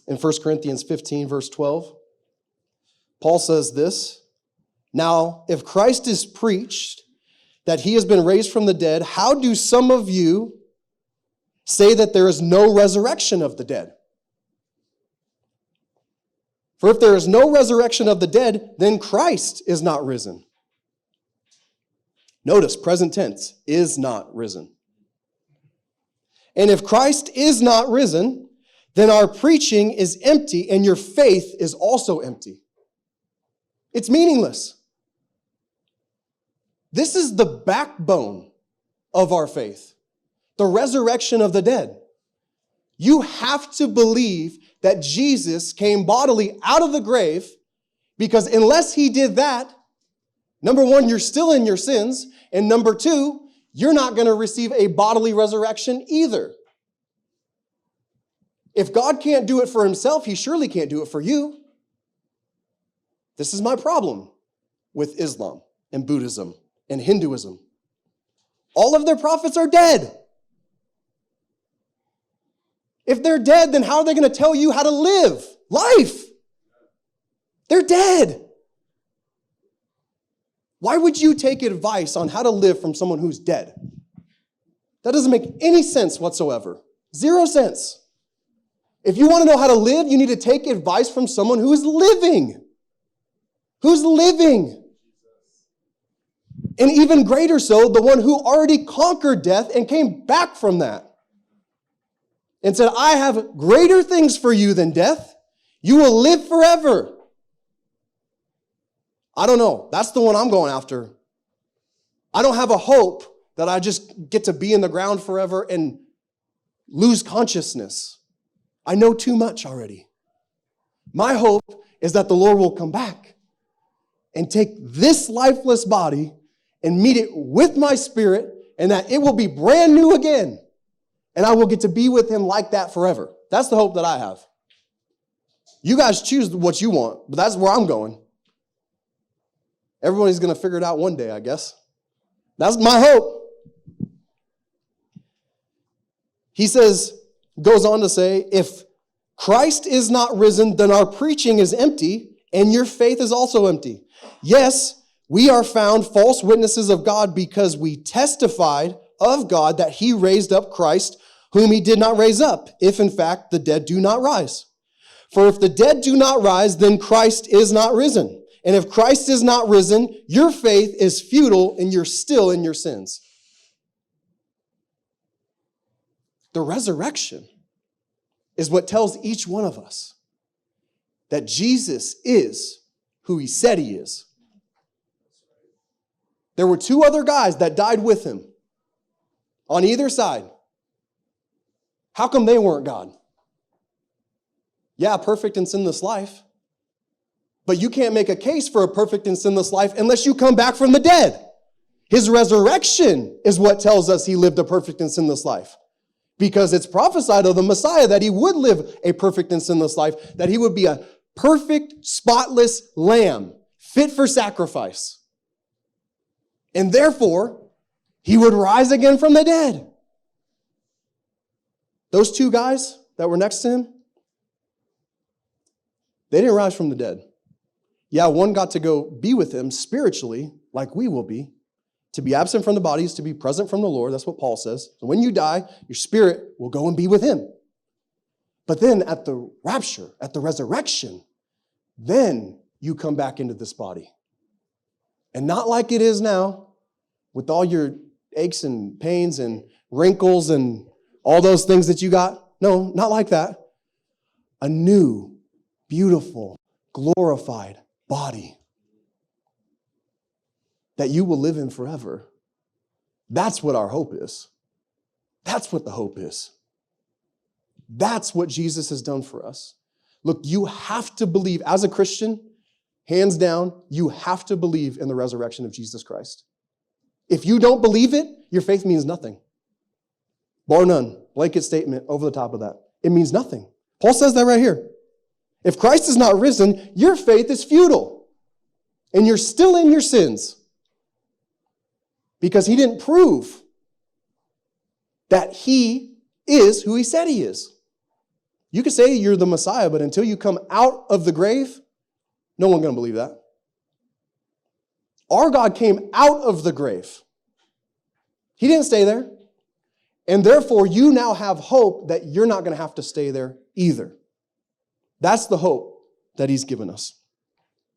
in 1 Corinthians 15, verse 12. Paul says this, "Now, if Christ is preached that he has been raised from the dead, how do some of you say that there is no resurrection of the dead? For if there is no resurrection of the dead, then Christ is not risen." Notice, present tense, is not risen. "And if Christ is not risen, then our preaching is empty and your faith is also empty." It's meaningless. This is the backbone of our faith, the resurrection of the dead. You have to believe that Jesus came bodily out of the grave, because unless he did that, number one, you're still in your sins, and number two, you're not going to receive a bodily resurrection either. If God can't do it for himself, he surely can't do it for you. This is my problem with Islam and Buddhism and Hinduism. All of their prophets are dead. If they're dead, then how are they going to tell you how to live life? They're dead. Why would you take advice on how to live from someone who's dead? That doesn't make any sense whatsoever. 0 sense. If you want to know how to live, you need to take advice from someone who is living. Who's living. And even greater so, the one who already conquered death and came back from that. And said, "I have greater things for you than death. You will live forever." I don't know. That's the one I'm going after. I don't have a hope that I just get to be in the ground forever and lose consciousness. I know too much already. My hope is that the Lord will come back and take this lifeless body and meet it with my spirit, and that it will be brand new again. And I will get to be with him like that forever. That's the hope that I have. You guys choose what you want, but that's where I'm going. Everybody's going to figure it out one day, I guess. That's my hope. He goes on to say, "If Christ is not risen, then our preaching is empty, and your faith is also empty. Yes, we are found false witnesses of God, because we testified of God that he raised up Christ, whom he did not raise up, if in fact the dead do not rise. For if the dead do not rise, then Christ is not risen. And if Christ is not risen, your faith is futile and you're still in your sins." The resurrection is what tells each one of us that Jesus is who he said he is. There were 2 other guys that died with him on either side. How come they weren't God? Yeah, perfect and sinless life. But you can't make a case for a perfect and sinless life unless you come back from the dead. His resurrection is what tells us he lived a perfect and sinless life. Because it's prophesied of the Messiah that he would live a perfect and sinless life, that he would be a perfect, spotless lamb, fit for sacrifice. And therefore, he would rise again from the dead. Those 2 guys that were next to him, they didn't rise from the dead. Yeah, one got to go be with him spiritually, like we will be. To be absent from the body is to be present from the Lord. That's what Paul says. So when you die, your spirit will go and be with him. But then at the rapture, at the resurrection, then you come back into this body. And not like it is now, with all your aches and pains and wrinkles and all those things that you got. No, not like that. A new, beautiful, glorified body that you will live in forever. That's what our hope is. That's what the hope is. That's what Jesus has done for us. Look, you have to believe, as a Christian, hands down, you have to believe in the resurrection of Jesus Christ. If you don't believe it, your faith means nothing. Bar none. Blanket statement over the top of that. It means nothing. Paul says that right here. If Christ is not risen, your faith is futile. And you're still in your sins. Because he didn't prove that he is who he said he is. You can say you're the Messiah, but until you come out of the grave, no one's going to believe that. Our God came out of the grave. He didn't stay there. And therefore, you now have hope that you're not going to have to stay there either. That's the hope that He's given us.